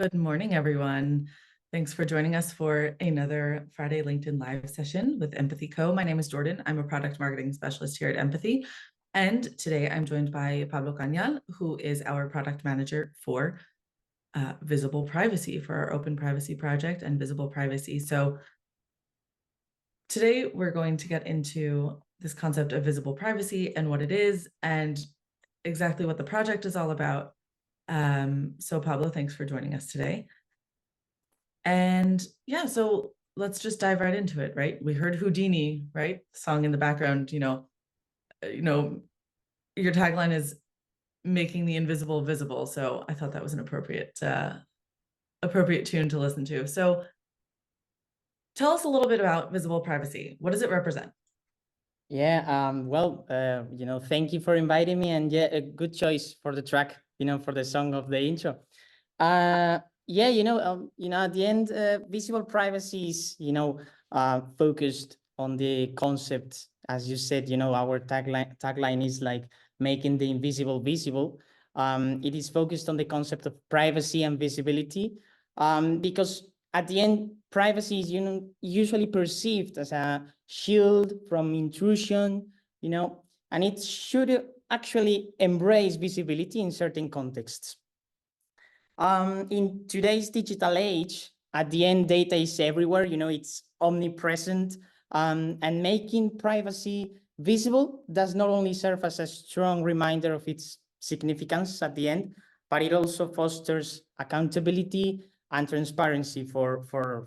Good morning, everyone. Thanks for joining us for another Friday LinkedIn Live session with Empathy Co. My name is Jordan. I'm a product marketing specialist here at Empathy. And today I'm joined by Pablo Cañal, who is our product manager for Visible Privacy, for our open privacy project and Visible Privacy. So today we're going to get into this concept of visible privacy and what it is and exactly what the project is all about. So Pablo, thanks for joining us today. And yeah, so let's just dive right into it, right? We heard Houdini, right? Song in the background, your tagline is making the invisible visible. So I thought that was an appropriate tune to listen to. So tell us a little bit about visible privacy. What does it represent? Yeah, thank you for inviting me, and yeah, a good choice for the track, for the song of the intro. At the end, visible privacy is, focused on the concept, as you said, our tagline is like making the invisible visible. It is focused on the concept of privacy and visibility, because at the end, privacy is usually perceived as a shield from intrusion, and it should actually embrace visibility in certain contexts. In today's digital age, at the end, data is everywhere, it's omnipresent, and making privacy visible does not only serve as a strong reminder of its significance at the end, but it also fosters accountability and transparency for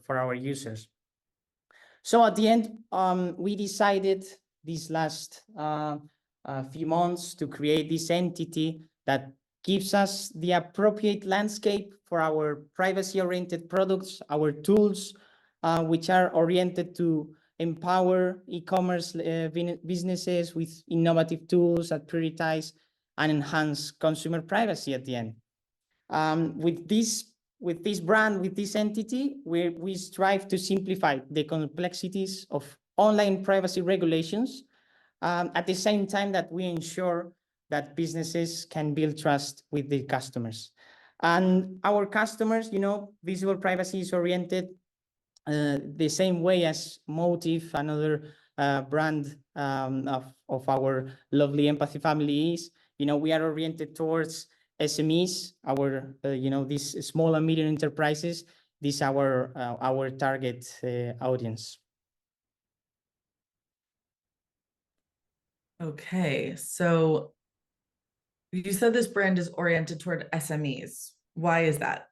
our users. So at the end, we decided these last few months to create this entity that gives us the appropriate landscape for our privacy-oriented products, our tools, which are oriented to empower e-commerce businesses with innovative tools that prioritize and enhance consumer privacy at the end. With this brand, with this entity, we strive to simplify the complexities of online privacy regulations, at the same time that we ensure that businesses can build trust with their customers. And our customers, visible privacy is oriented the same way as Motive, another brand of our lovely Empathy family is. We are oriented towards SMEs, these small and medium enterprises. These are our target audience. Okay, so you said this brand is oriented toward SMEs. Why is that?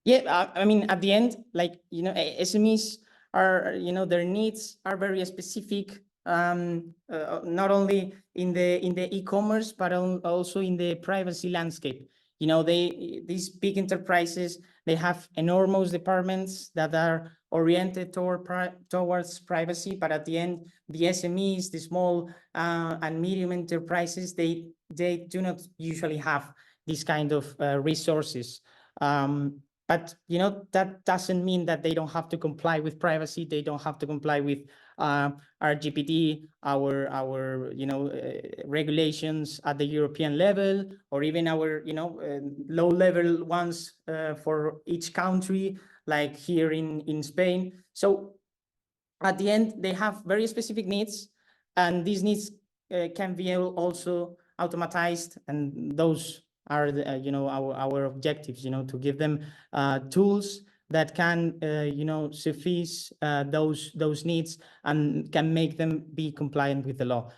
Yeah, I mean, at the end, SMEs are, their needs are very specific, not only in the e-commerce, but also in the privacy landscape. These big enterprises, they have enormous departments that are oriented towards privacy, but at the end, the SMEs, the small and medium enterprises, they do not usually have these kind of resources. But that doesn't mean that they don't have to comply with privacy. They don't have to comply with RGPD, our regulations at the European level, or even our low level ones for each country, like here in Spain. So at the end, they have very specific needs, and these needs can be also automatized, and those are our objectives, to give them tools that can suffice those needs and can make them be compliant with the law.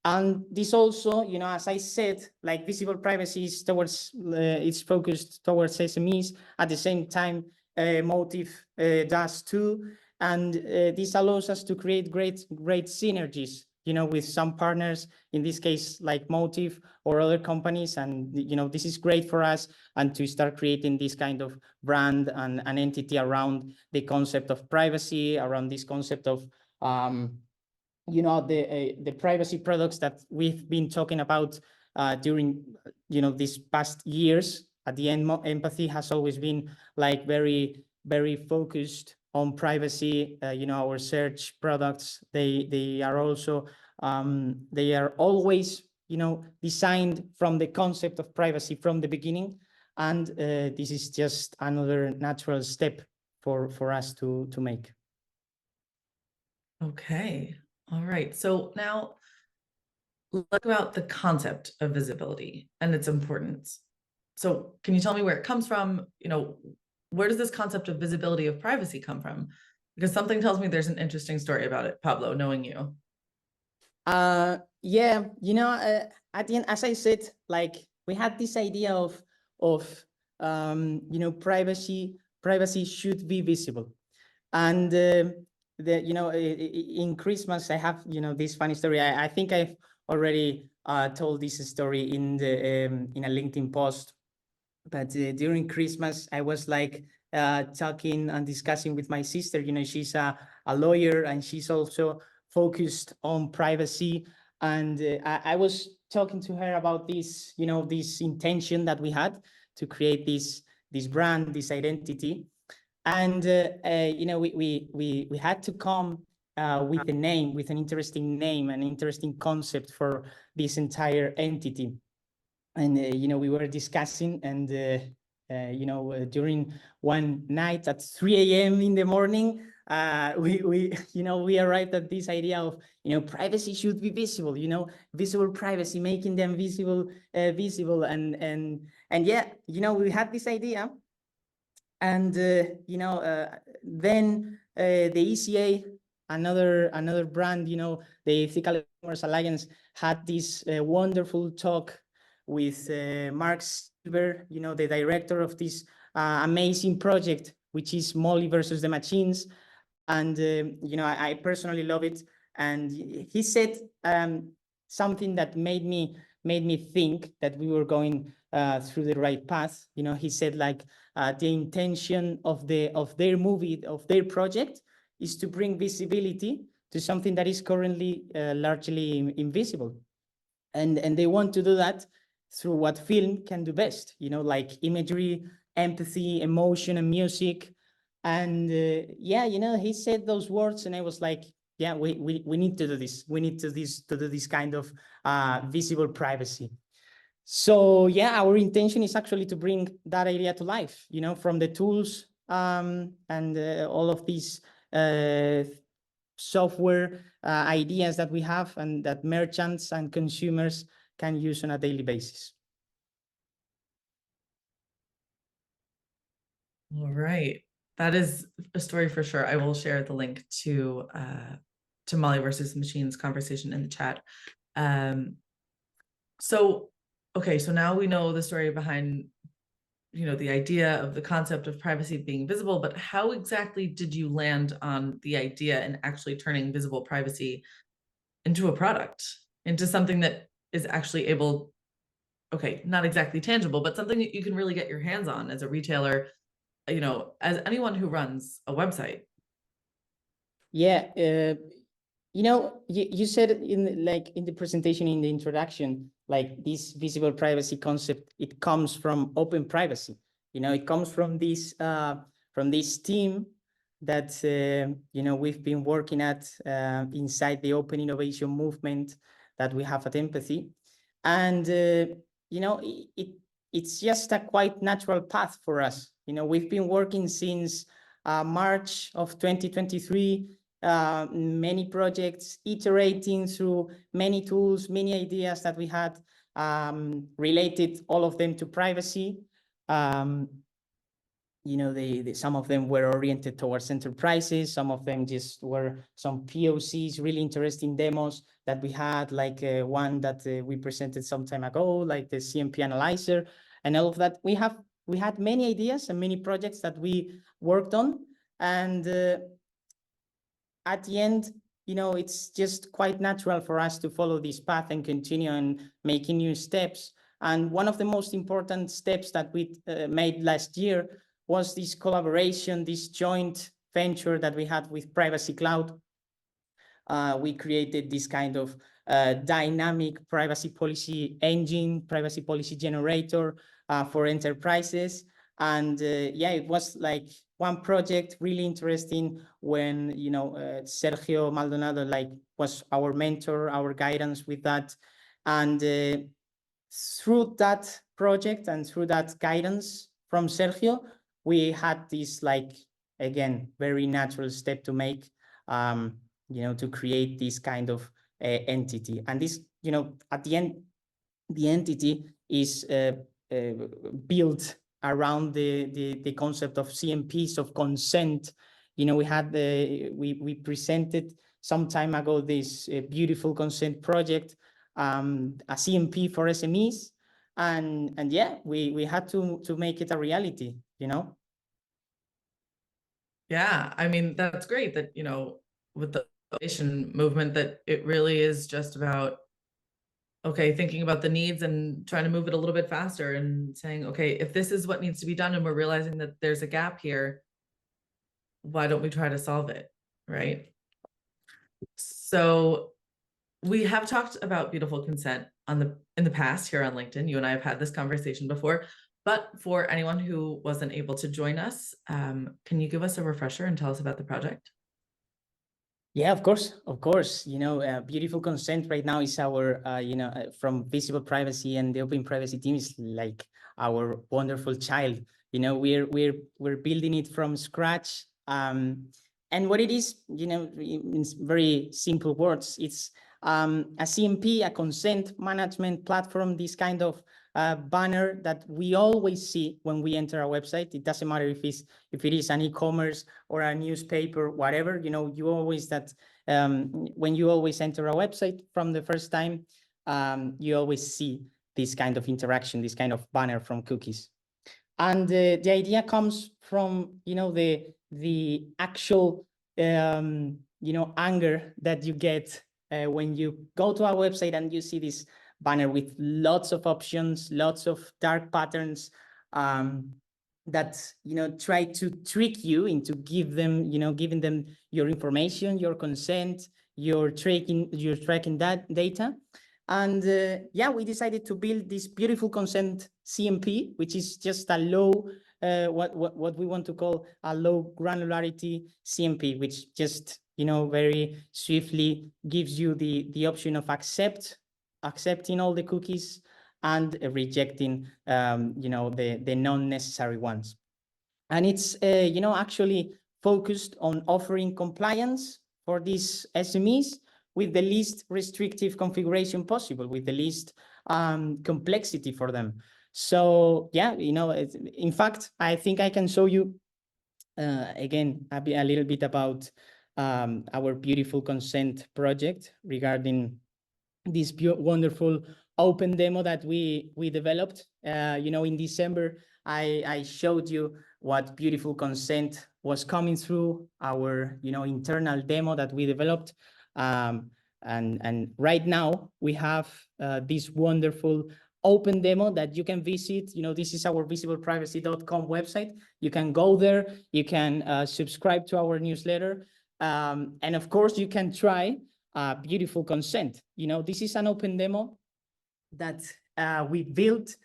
And this also, as I said, like visible privacy is it's focused towards SMEs. At the same time, Motive does too, and this allows us to create great synergies, with some partners, in this case, like Motive or other companies. And, this is great for us, and to start creating this kind of brand and an entity around the concept of privacy, around this concept of, the privacy products that we've been talking about during, these past years. At the end, Empathy has always been like very, very focused on privacy. Our search products, they are also they are always designed from the concept of privacy from the beginning. And this is just another natural step for us to make. Okay. All right. So now let's about the concept of visibility and its importance. So can you tell me where it comes from? Where does this concept of visibility of privacy come from? Because something tells me there's an interesting story about it, Pablo, knowing you. Yeah, at the end, as I said, like we had this idea of privacy should be visible. And in Christmas, I have this funny story. I think I've already told this story in a LinkedIn post. But during Christmas, I was like talking and discussing with my sister. She's a lawyer, and she's also focused on privacy. And I was talking to her about this, this intention that we had to create this brand, this identity. And we had to come with a name, with an interesting name, an interesting concept for this entire entity. And we were discussing, and during one night at 3 a.m. in the morning, we arrived at this idea of privacy should be visible, visible privacy, making them visible, and yeah, we had this idea. And then the ECA, another brand, the Ethical Commerce Alliance, had this wonderful talk with Mark Silver, the director of this amazing project, which is Molly versus the Machines. And I personally love it. And he said something that made me think that we were going through the right path. He said, like, the intention of their movie, of their project, is to bring visibility to something that is currently largely invisible. And they want to do that through what film can do best, like imagery, empathy, emotion, and music. And he said those words, and I was like, yeah, we need to do this. We need to do this kind of visible privacy. So yeah, our intention is actually to bring that idea to life, from the tools and all of these software ideas that we have and that merchants and consumers can use on a daily basis. All right. That is a story for sure. I will share the link to Molly versus Machines conversation in the chat. So now we know the story behind the idea of the concept of privacy being visible, but how exactly did you land on the idea and actually turning visible privacy into a product, into something that is actually able, not exactly tangible, but something that you can really get your hands on as a retailer, as anyone who runs a website? Yeah, you said in the presentation, in the introduction, like this visible privacy concept, it comes from open privacy. It comes from this team that we've been working at inside the open innovation movement that we have at Empathy. And it's just a quite natural path for us. We've been working since March of 2023, many projects, iterating through many tools, many ideas that we had, related all of them to privacy. Some of them were oriented towards enterprises. Some of them just were some POCs, really interesting demos that we had, like one that we presented some time ago, like the CMP analyzer and all of that. We had many ideas and many projects that we worked on. And at the end, it's just quite natural for us to follow this path and continue on making new steps. And one of the most important steps that we made last year was this collaboration, this joint venture that we had with Privacy Cloud. We created this kind of dynamic privacy policy engine, privacy policy generator for enterprises. And it was like one project really interesting when Sergio Maldonado was our mentor, our guidance with that. And through that project and through that guidance from Sergio, we had this, like, again, very natural step to make, to create this kind of entity. And this, at the end, the entity is built around the concept of CMPs, of consent. We presented some time ago this beautiful consent project, a CMP for SMEs, and yeah, we had to make it a reality. Yeah, I mean, that's great that, with the innovation movement, that it really is just about, okay, thinking about the needs and trying to move it a little bit faster and saying, okay, if this is what needs to be done and we're realizing that there's a gap here, why don't we try to solve it, right? So we have talked about beautiful consent in the past here on LinkedIn. You and I have had this conversation before, but for anyone who wasn't able to join us, can you give us a refresher and tell us about the project? Yeah, of course, of course. Beautiful consent right now is our, from Visible Privacy and the Open Privacy team is like our wonderful child. We're building it from scratch. And what it is, in very simple words, it's a CMP, a consent management platform, this kind of banner that we always see when we enter a website. It doesn't matter if it is an e-commerce or a newspaper, whatever. You always when you always enter a website from the first time, you always see this kind of interaction, this kind of banner from cookies. And the idea comes from the actual anger that you get when you go to a website and you see this banner with lots of options, lots of dark patterns that try to trick you into giving them your information, your consent, your tracking that data. And yeah, we decided to build this beautiful consent CMP, which is just a low, what we want to call a low granularity CMP, which just very swiftly gives you the option of accepting all the cookies and rejecting the non-necessary ones. And it's actually focused on offering compliance for these SMEs with the least restrictive configuration possible, with the least complexity for them. So yeah, in fact, I think I can show you again a little bit about our beautiful consent project regarding this wonderful open demo that we developed. In December, I showed you what beautiful consent was coming through our internal demo that we developed. And right now we have this wonderful open demo that you can visit. This is our visibleprivacy.com website. You can go there, you can subscribe to our newsletter, and of course you can try beautiful consent. This is an open demo that we built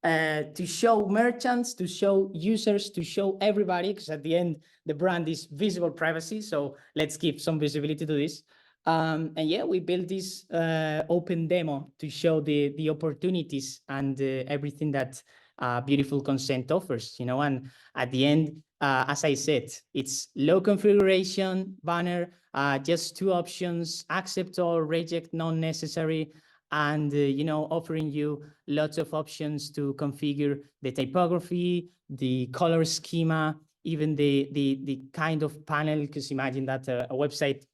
to show merchants, to show users, to show everybody, because at the end, the brand is Visible Privacy. So let's give some visibility to this. And yeah, we built this open demo to show the opportunities and everything that beautiful consent offers, and at the end, as I said, it's low configuration banner, just two options: accept all, reject non-necessary, and offering you lots of options to configure the typography, the color schema, even the kind of panel. Because imagine that a website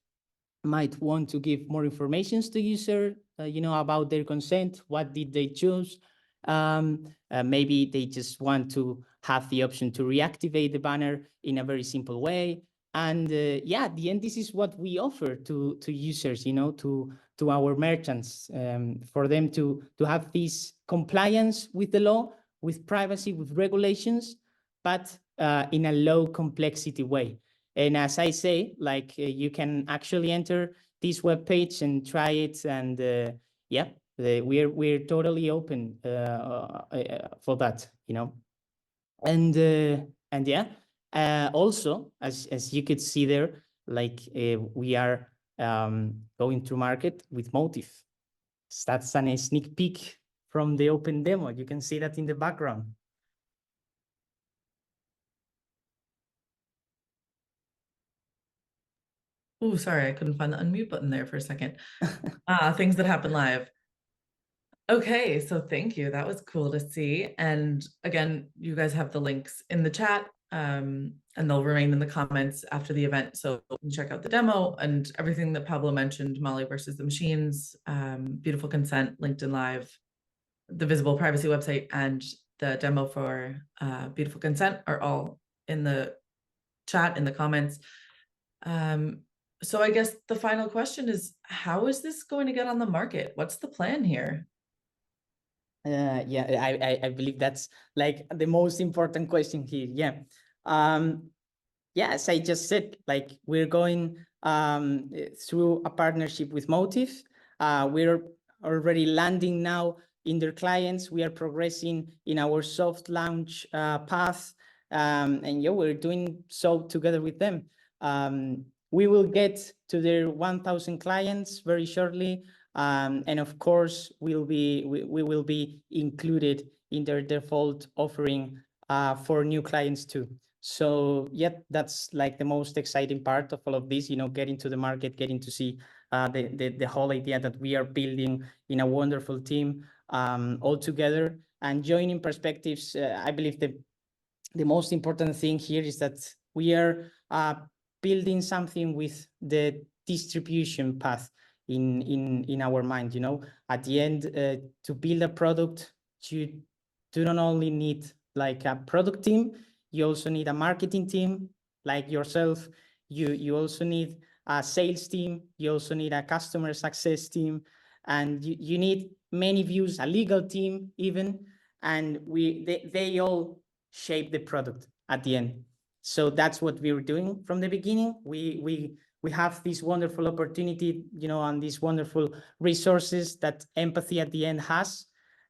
might want to give more information to user, about their consent. What did they choose? Maybe they just want to have the option to reactivate the banner in a very simple way. And yeah, at the end, this is what we offer to users, to our merchants, for them to have this compliance with the law, with privacy, with regulations, but in a low complexity way. And as I say, like you can actually enter this web page and try it, and yeah, we're totally open for that, and yeah, also as you could see there, like we are going to market with Motif. So that's a sneak peek from the open demo. You can see that in the background. Oh, sorry, I couldn't find the unmute button there for a second. Things that happen live. Okay, so thank you. That was cool to see. And again, you guys have the links in the chat, and they'll remain in the comments after the event. So you can check out the demo and everything that Pablo mentioned, Molly versus the Machines, Beautiful Consent, LinkedIn Live, the Visible Privacy website, and the demo for Beautiful Consent are all in the chat, in the comments. So I guess the final question is, how is this going to get on the market? What's the plan here? Yeah, I believe that's like the most important question here. Yeah. Yeah, as I just said, like we're going through a partnership with Motive. We're already landing now in their clients. We are progressing in our soft launch path. And yeah, we're doing so together with them. We will get to their 1,000 clients very shortly. And of course, we will be included in their default offering for new clients too. So yeah, that's like the most exciting part of all of this, you know, getting to the market, getting to see the whole idea that we are building in a wonderful team all together and joining perspectives. I believe the most important thing here is that we are building something with the distribution path in our mind. You know, at the end, to build a product, you do not only need like a product team, you also need a marketing team like yourself. You also need a sales team. You also need a customer success team, and you need many views, a legal team even, and they all shape the product at the end. So that's what we were doing from the beginning. We have this wonderful opportunity, you know, and these wonderful resources that Empathy at the end has.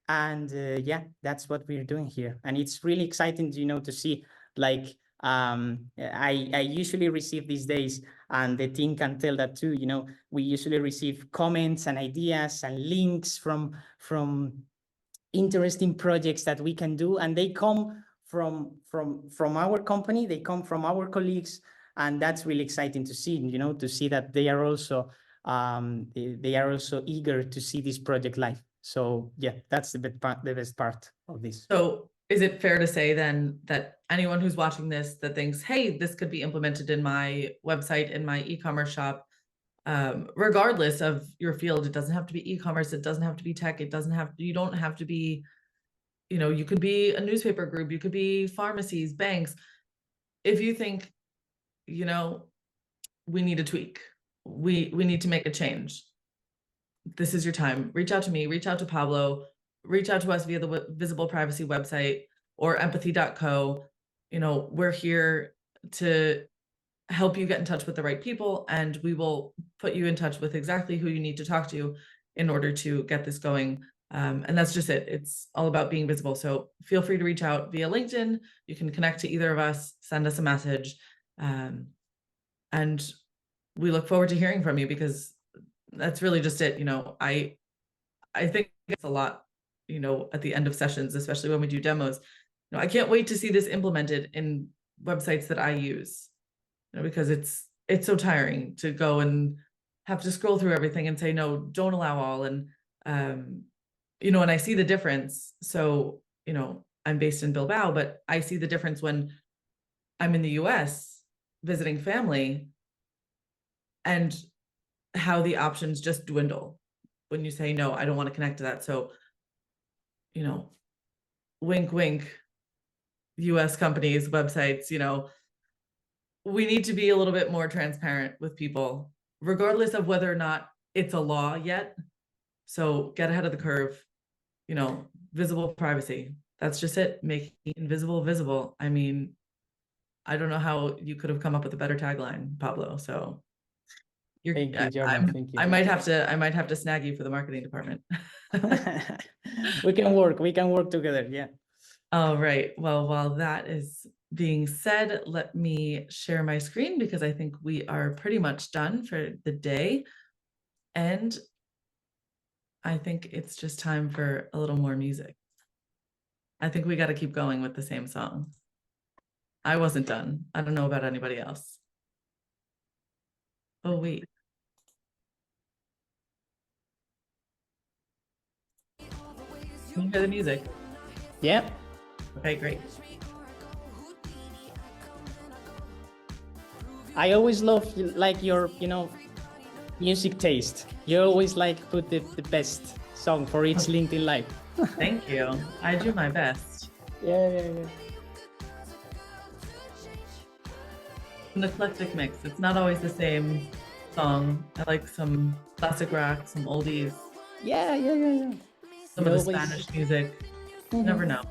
And yeah, that's what we're doing here. And it's really exciting, you know, to see like I usually receive these days, and the team can tell that too, you know, we usually receive comments and ideas and links from interesting projects that we can do, and they come from our company, they come from our colleagues, and that's really exciting to see, you know, to see that they are also eager to see this project live. So yeah, that's the best part of this. So is it fair to say then that anyone who's watching this that thinks, hey, this could be implemented in my website, in my e-commerce shop, regardless of your field, it doesn't have to be e-commerce, it doesn't have to be tech, you don't have to be, you know, you could be a newspaper group, you could be pharmacies, banks. If you think, you know, we need a tweak, we need to make a change, this is your time. Reach out to me, reach out to Pablo, reach out to us via the Visible Privacy website or empathy.co. You know, we're here to help you get in touch with the right people, and we will put you in touch with exactly who you need to talk to in order to get this going. And that's just it. It's all about being visible. So feel free to reach out via LinkedIn. You can connect to either of us, send us a message. And we look forward to hearing from you, because that's really just it. You know, I think it's a lot, you know, at the end of sessions, especially when we do demos. You know, I can't wait to see this implemented in websites that I use, you know, because it's so tiring to go and have to scroll through everything and say, no, don't allow all. And, you know, and I see the difference. So, you know, I'm based in Bilbao, but I see the difference when I'm in the US visiting family, and how the options just dwindle when you say, no, I don't want to connect to that. So, you know, wink, wink, US companies, websites, you know, we need to be a little bit more transparent with people, regardless of whether or not it's a law yet. So get ahead of the curve, you know, visible privacy. That's just it. Making invisible visible. I mean, I don't know how you could have come up with a better tagline, Pablo. So Thank you, Jordan. Thank you. I might have to snag you for the marketing department. We can work together. Yeah. All right. Well, while that is being said, let me share my screen, because I think we are pretty much done for the day. And I think it's just time for a little more music. I think we got to keep going with the same song. I wasn't done. I don't know about anybody else. Oh, wait. Can you hear the music? Yeah. Okay, great. I always love like your, music taste. You always like put the best song for each LinkedIn Live. Thank you. I do my best. Yeah. An eclectic mix. It's not always the same song. I like some classic rock, some oldies, Yeah. some of the Always- Spanish music. You Mhm. never know.